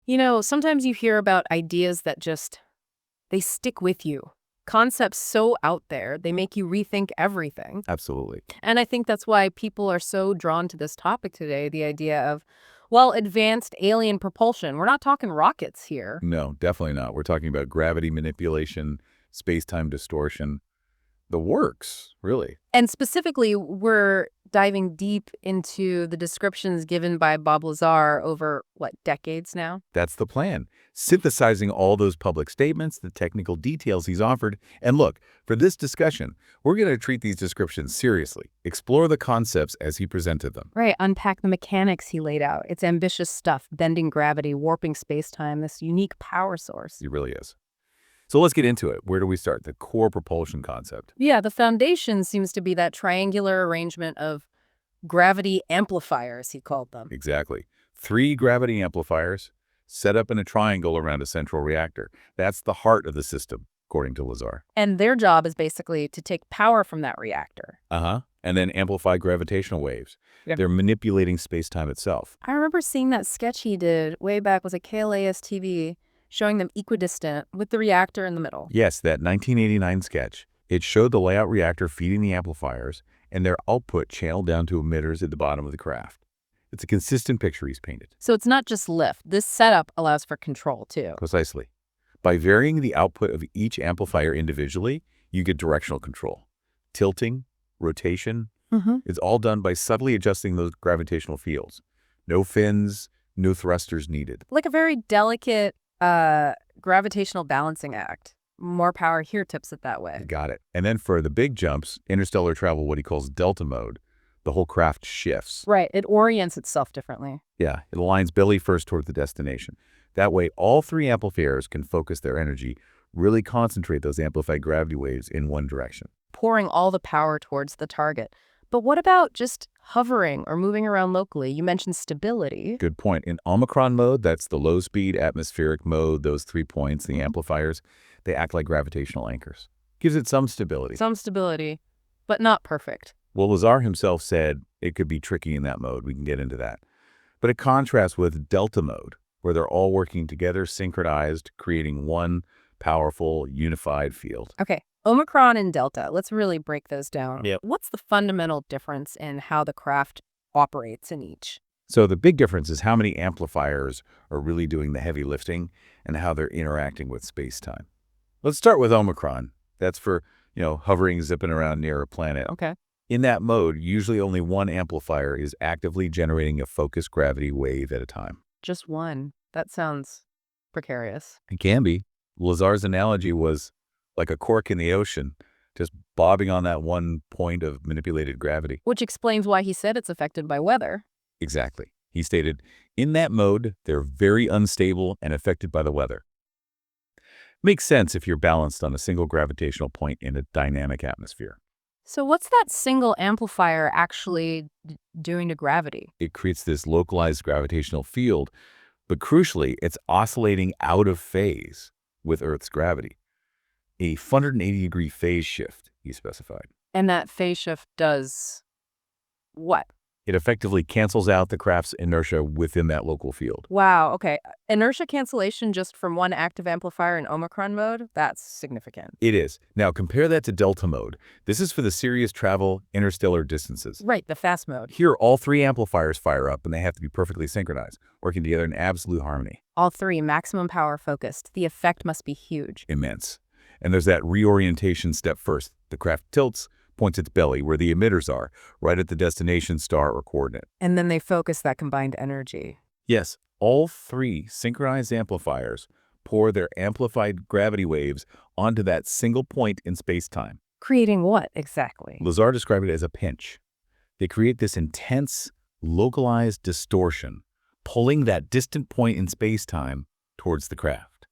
Sometimes you hear about ideas that they stick with you. Concepts so out there, they make you rethink everything. Absolutely. And I think that's why people are so drawn to this topic today, the idea of, well, advanced alien propulsion. We're not talking rockets here. No, definitely not. We're talking about gravity manipulation, space-time distortion, the works, really. And specifically, we're diving deep into the descriptions given by Bob Lazar over, decades now? That's the plan. Synthesizing all those public statements, the technical details he's offered. And look, for this discussion, we're going to treat these descriptions seriously, explore the concepts as he presented them. Right, unpack the mechanics he laid out. It's ambitious stuff, bending gravity, warping space-time, this unique power source. It really is. So let's get into it. Where do we start? The core propulsion concept. Yeah, the foundation seems to be that triangular arrangement of gravity amplifiers, he called them. Exactly. 3 gravity amplifiers set up in a triangle around a central reactor. That's the heart of the system, according to Lazar. And their job is basically to take power from that reactor. And then amplify gravitational waves. Yeah. They're manipulating space-time itself. I remember seeing that sketch he did way back, was a KLAS TV, showing them equidistant with the reactor in the middle. Yes, that 1989 sketch. It showed the layout reactor feeding the amplifiers and their output channeled down to emitters at the bottom of the craft. It's a consistent picture he's painted. So it's not just lift. This setup allows for control, too. Precisely. By varying the output of each amplifier individually, you get directional control. Tilting, rotation, it's all done by subtly adjusting those gravitational fields. No fins, no thrusters needed. Like a very delicate gravitational balancing act. More power here tips it that way. Got it. And then for the big jumps, interstellar travel, what he calls delta mode, the whole craft shifts. Right. It orients itself differently. Yeah, it aligns belly first toward the destination. That way, all 3 amplifiers can focus their energy, really concentrate those amplified gravity waves in one direction. Pouring all the power towards the target. But what about just hovering or moving around locally? You mentioned stability. Good point. In Omicron mode, that's the low-speed atmospheric mode, those 3 points, the amplifiers, they act like gravitational anchors. Gives it some stability. Some stability, but not perfect. Well, Lazar himself said it could be tricky in that mode. We can get into that. But it contrasts with delta mode, where they're all working together, synchronized, creating one powerful, unified field. Okay, Omicron and Delta. Let's really break those down. Yep. What's the fundamental difference in how the craft operates in each? So the big difference is how many amplifiers are really doing the heavy lifting and how they're interacting with space-time. Let's start with Omicron. That's for, hovering, zipping around near a planet. Okay. In that mode, usually only one amplifier is actively generating a focused gravity wave at a time. Just one. That sounds precarious. It can be. Lazar's analogy was like a cork in the ocean, just bobbing on that one point of manipulated gravity. Which explains why he said it's affected by weather. Exactly. He stated, in that mode, they're very unstable and affected by the weather. Makes sense if you're balanced on a single gravitational point in a dynamic atmosphere. So what's that single amplifier actually doing to gravity? It creates this localized gravitational field, but crucially, it's oscillating out of phase with Earth's gravity. A 180-degree phase shift, he specified. And that phase shift does what? It effectively cancels out the craft's inertia within that local field. Wow, okay. Inertia cancellation just from one active amplifier in Omicron mode? That's significant. It is. Now compare that to delta mode. This is for the serious travel interstellar distances. Right, the fast mode. Here, all 3 amplifiers fire up and they have to be perfectly synchronized, working together in absolute harmony. All 3, maximum power focused. The effect must be huge. Immense. And there's that reorientation step first. The craft tilts, points its belly where the emitters are, right at the destination star or coordinate. And then they focus that combined energy. Yes, all 3 synchronized amplifiers pour their amplified gravity waves onto that single point in space-time. Creating what exactly? Lazar described it as a pinch. They create this intense, localized distortion, pulling that distant point in space-time towards the craft.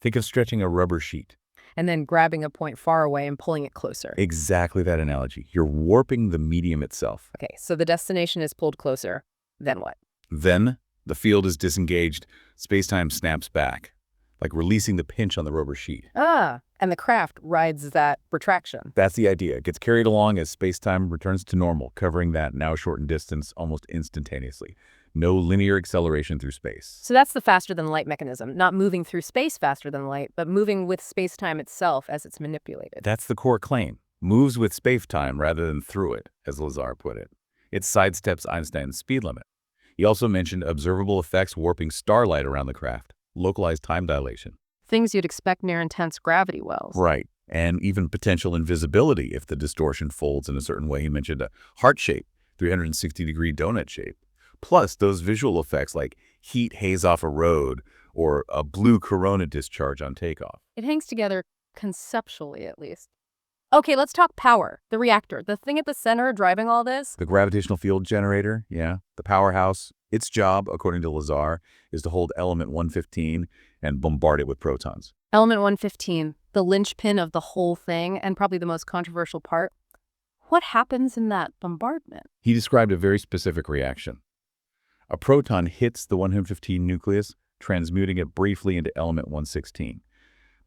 Think of stretching a rubber sheet. And then grabbing a point far away and pulling it closer. Exactly that analogy. You're warping the medium itself. Okay, so the destination is pulled closer. Then what? Then the field is disengaged. Space-time snaps back, like releasing the pinch on the rubber sheet. Ah, and the craft rides that retraction. That's the idea. It gets carried along as space-time returns to normal, covering that now shortened distance almost instantaneously. No linear acceleration through space. So that's the faster-than-light mechanism, not moving through space faster than light, but moving with space-time itself as it's manipulated. That's the core claim. Moves with space-time rather than through it, as Lazar put it. It sidesteps Einstein's speed limit. He also mentioned observable effects warping starlight around the craft, localized time dilation. Things you'd expect near intense gravity wells. Right. And even potential invisibility if the distortion folds in a certain way. He mentioned a heart shape, 360-degree donut shape. Plus, those visual effects like heat haze off a road or a blue corona discharge on takeoff. It hangs together conceptually, at least. Okay, let's talk power. The reactor, the thing at the center driving all this. The gravitational field generator, yeah, the powerhouse. Its job, according to Lazar, is to hold element 115 and bombard it with protons. Element 115, the linchpin of the whole thing, and probably the most controversial part. What happens in that bombardment? He described a very specific reaction. A proton hits the 115 nucleus, transmuting it briefly into element 116.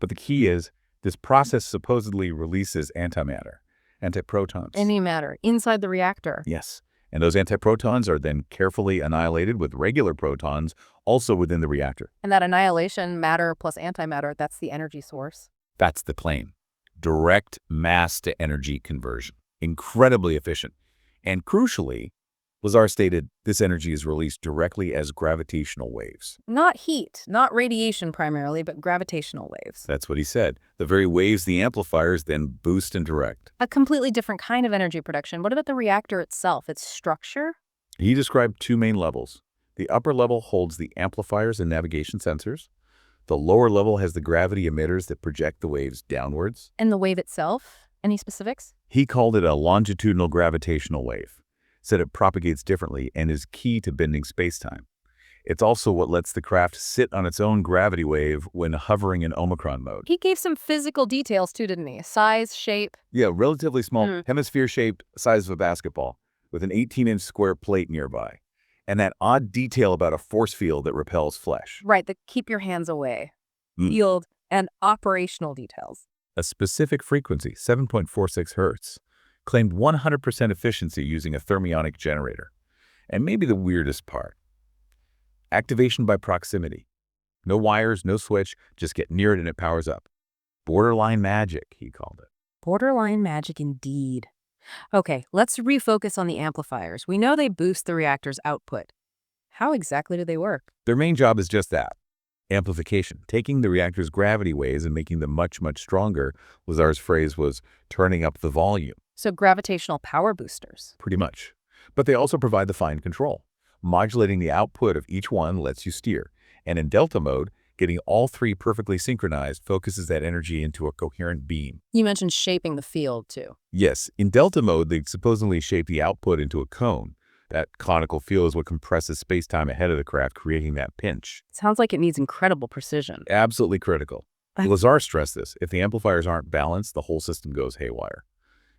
But the key is, this process supposedly releases antimatter, antiprotons. Any matter, inside the reactor. Yes, and those antiprotons are then carefully annihilated with regular protons also within the reactor. And that annihilation, matter plus antimatter, that's the energy source. That's the claim. Direct mass-to-energy conversion. Incredibly efficient. And crucially, Lazar stated this energy is released directly as gravitational waves. Not heat, not radiation primarily, but gravitational waves. That's what he said. The very waves the amplifiers then boost and direct. A completely different kind of energy production. What about the reactor itself, its structure? He described two main levels. The upper level holds the amplifiers and navigation sensors. The lower level has the gravity emitters that project the waves downwards. And the wave itself? Any specifics? He called it a longitudinal gravitational wave. Said it propagates differently and is key to bending spacetime. It's also what lets the craft sit on its own gravity wave when hovering in Omicron mode. He gave some physical details too, didn't he? Size, shape. Yeah, relatively small, hemisphere-shaped, size of a basketball, with an 18-inch square plate nearby. And that odd detail about a force field that repels flesh. Right, the keep your hands away. Field and operational details. A specific frequency, 7.46 hertz. Claimed 100% efficiency using a thermionic generator. And maybe the weirdest part, activation by proximity. No wires, no switch, just get near it and it powers up. Borderline magic, he called it. Borderline magic indeed. Okay, let's refocus on the amplifiers. We know they boost the reactor's output. How exactly do they work? Their main job is just that. Amplification, taking the reactor's gravity waves and making them much, much stronger. Lazar's phrase was turning up the volume. So gravitational power boosters. Pretty much. But they also provide the fine control. Modulating the output of each one lets you steer. And in delta mode, getting all three perfectly synchronized focuses that energy into a coherent beam. You mentioned shaping the field, too. Yes, in delta mode, they supposedly shape the output into a cone. That conical field is what compresses space-time ahead of the craft, creating that pinch. Sounds like it needs incredible precision. Absolutely critical. Lazar stressed this. If the amplifiers aren't balanced, the whole system goes haywire.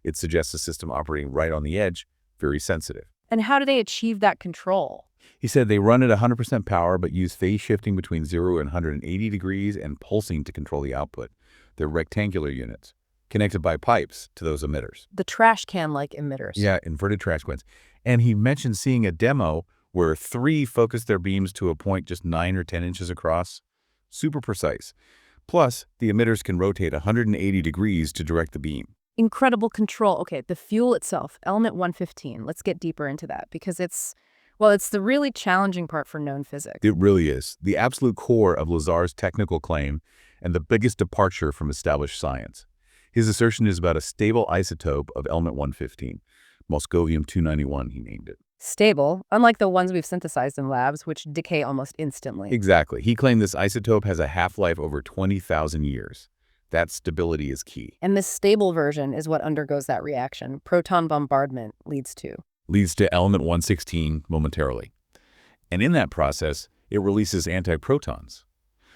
It suggests a system operating right on the edge, very sensitive. And how do they achieve that control? He said they run at 100% power but use phase shifting between 0 and 180 degrees and pulsing to control the output. They're rectangular units, connected by pipes to those emitters. The trash can-like emitters. Yeah, inverted trash cans. And he mentioned seeing a demo where 3 focused their beams to a point just 9 or 10 inches across. Super precise. Plus, the emitters can rotate 180 degrees to direct the beam. Incredible control. Okay, the fuel itself, element 115. Let's get deeper into that because it's the really challenging part for known physics. It really is. The absolute core of Lazar's technical claim and the biggest departure from established science. His assertion is about a stable isotope of element 115. Moscovium-291, he named it. Stable, unlike the ones we've synthesized in labs, which decay almost instantly. Exactly. He claimed this isotope has a half-life over 20,000 years. That stability is key. And this stable version is what undergoes that reaction. Proton bombardment leads to element 116 momentarily. And in that process, it releases antiprotons,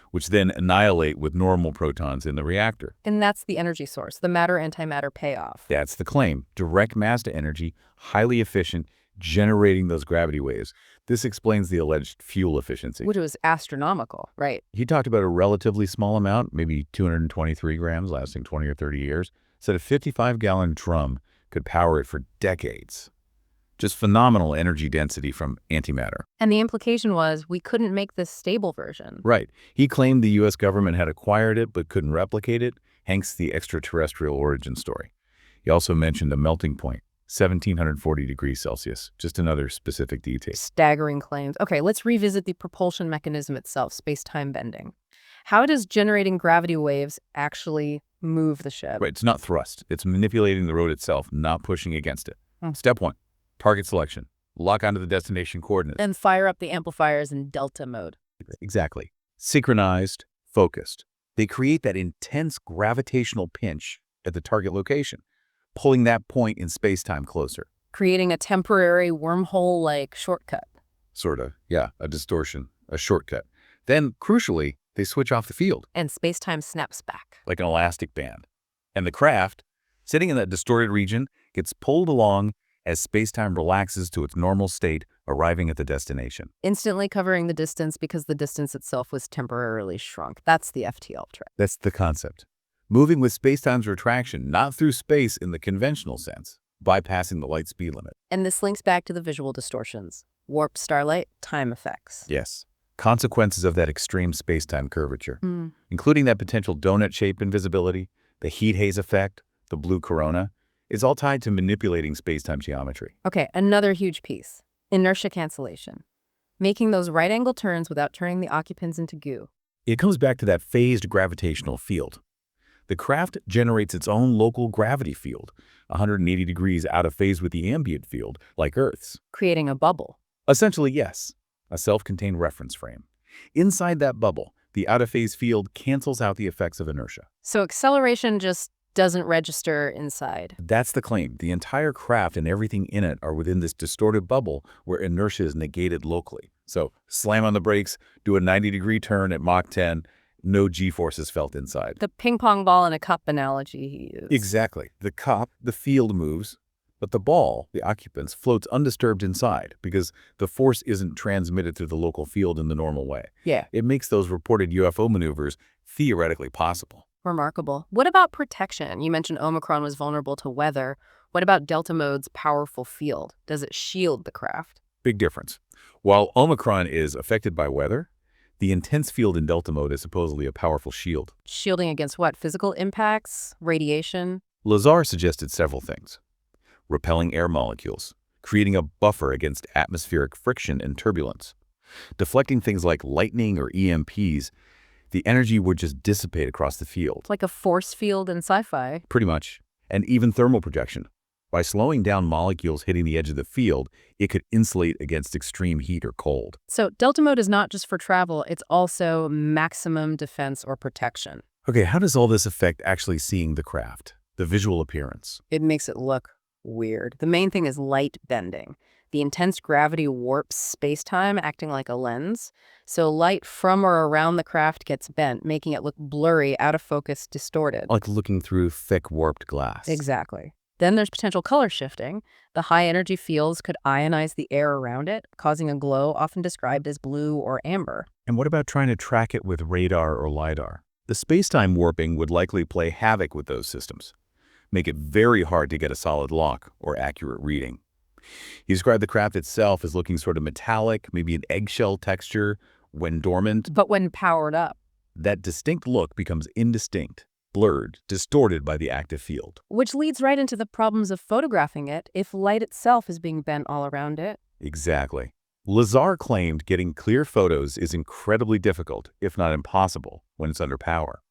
which then annihilate with normal protons in the reactor. And that's the energy source, the matter-antimatter payoff. That's the claim. Direct mass to energy, highly efficient, generating those gravity waves. This explains the alleged fuel efficiency. Which was astronomical, right? He talked about a relatively small amount, maybe 223 grams, lasting 20 or 30 years. Said a 55-gallon drum could power it for decades. Just phenomenal energy density from antimatter. And the implication was we couldn't make this stable version. Right. He claimed the U.S. government had acquired it but couldn't replicate it, hence the extraterrestrial origin story. He also mentioned a melting point, 1,740 degrees Celsius, just another specific detail. Staggering claims. Okay, let's revisit the propulsion mechanism itself, space-time bending. How does generating gravity waves actually move the ship? Right, it's not thrust. It's manipulating the road itself, not pushing against it. Hmm. Step 1, target selection. Lock onto the destination coordinates. Then fire up the amplifiers in delta mode. Exactly. Synchronized, focused. They create that intense gravitational pinch at the target location, pulling that point in space-time closer. Creating a temporary wormhole-like shortcut. Sort of, yeah, a distortion, a shortcut. Then, crucially, they switch off the field, And space-time snaps back. like an elastic band. And the craft, sitting in that distorted region, gets pulled along as space-time relaxes to its normal state, arriving at the destination. Instantly covering the distance because the distance itself was temporarily shrunk. That's the FTL trick. That's the concept. Moving with space-time's retraction, not through space in the conventional sense, bypassing the light speed limit. And this links back to the visual distortions. Warped starlight, time effects. Yes. Consequences of that extreme space-time curvature, including that potential donut shape invisibility, the heat haze effect, the blue corona, is all tied to manipulating space-time geometry. Okay, another huge piece. Inertia cancellation. Making those right-angle turns without turning the occupants into goo. It comes back to that phased gravitational field. The craft generates its own local gravity field, 180 degrees out of phase with the ambient field, like Earth's. Creating a bubble. Essentially, yes, a self-contained reference frame. Inside that bubble, the out-of-phase field cancels out the effects of inertia. So acceleration just doesn't register inside. That's the claim. The entire craft and everything in it are within this distorted bubble where inertia is negated locally. So slam on the brakes, do a 90-degree turn at Mach 10, no G-forces felt inside. The ping pong ball in a cup analogy he used. Exactly. The cup, the field moves, but the ball, the occupants, floats undisturbed inside because the force isn't transmitted through the local field in the normal way. Yeah. It makes those reported UFO maneuvers theoretically possible. Remarkable. What about protection? You mentioned Omicron was vulnerable to weather. What about Delta Mode's powerful field? Does it shield the craft? Big difference. While Omicron is affected by weather, the intense field in Delta Mode is supposedly a powerful shield. Shielding against what? Physical impacts? Radiation? Lazar suggested several things. Repelling air molecules, creating a buffer against atmospheric friction and turbulence, deflecting things like lightning or EMPs. The energy would just dissipate across the field. Like a force field in sci-fi. Pretty much. And even thermal projection. By slowing down molecules hitting the edge of the field, it could insulate against extreme heat or cold. So Delta Mode is not just for travel, it's also maximum defense or protection. Okay, how does all this affect actually seeing the craft? The visual appearance? It makes it look weird. The main thing is light bending. The intense gravity warps space-time, acting like a lens. So light from or around the craft gets bent, making it look blurry, out of focus, distorted. Like looking through thick, warped glass. Exactly. Then there's potential color shifting. The high-energy fields could ionize the air around it, causing a glow often described as blue or amber. And what about trying to track it with radar or LiDAR? The space-time warping would likely play havoc with those systems, make it very hard to get a solid lock or accurate reading. He described the craft itself as looking sort of metallic, maybe an eggshell texture when dormant. But when powered up. That distinct look becomes indistinct, blurred, distorted by the active field. Which leads right into the problems of photographing it if light itself is being bent all around it. Exactly. Lazar claimed getting clear photos is incredibly difficult, if not impossible, when it's under power.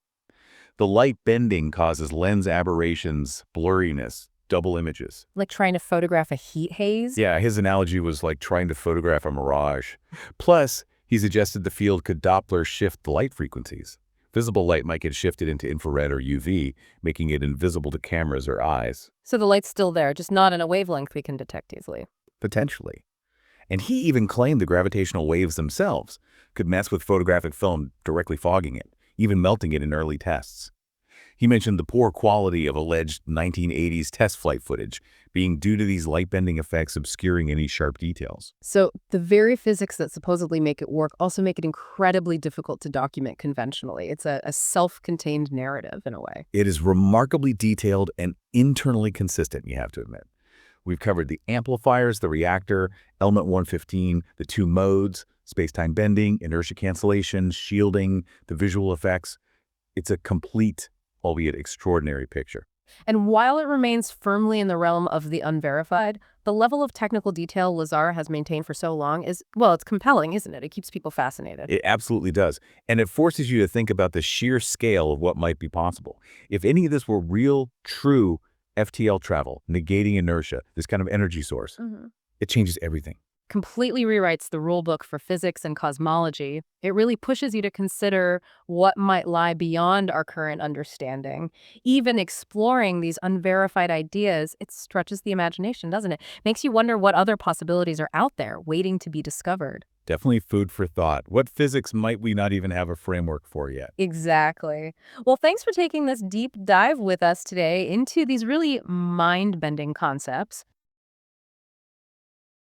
The light bending causes lens aberrations, blurriness, double images. Like trying to photograph a heat haze? Yeah, his analogy was like trying to photograph a mirage. Plus, he suggested the field could Doppler shift the light frequencies. Visible light might get shifted into infrared or UV, making it invisible to cameras or eyes. So the light's still there, just not in a wavelength we can detect easily. Potentially. And he even claimed the gravitational waves themselves could mess with photographic film, directly fogging it, even melting it in early tests. He mentioned the poor quality of alleged 1980s test flight footage being due to these light-bending effects obscuring any sharp details. So the very physics that supposedly make it work also make it incredibly difficult to document conventionally. It's a self-contained narrative in a way. It is remarkably detailed and internally consistent, you have to admit, We've covered the amplifiers, the reactor, element 115, the two modes, space-time bending, inertia cancellation, shielding, the visual effects. It's a complete, albeit extraordinary picture. And while it remains firmly in the realm of the unverified, the level of technical detail Lazar has maintained for so long is, well, it's compelling, isn't it? It keeps people fascinated. It absolutely does. And it forces you to think about the sheer scale of what might be possible. If any of this were real, true FTL travel, negating inertia, this kind of energy source, it changes everything. Completely rewrites the rule book for physics and cosmology. It really pushes you to consider what might lie beyond our current understanding. Even exploring these unverified ideas, it stretches the imagination, doesn't it? Makes you wonder what other possibilities are out there waiting to be discovered. Definitely food for thought. What physics might we not even have a framework for yet? Exactly. Well, thanks for taking this deep dive with us today into these really mind-bending concepts.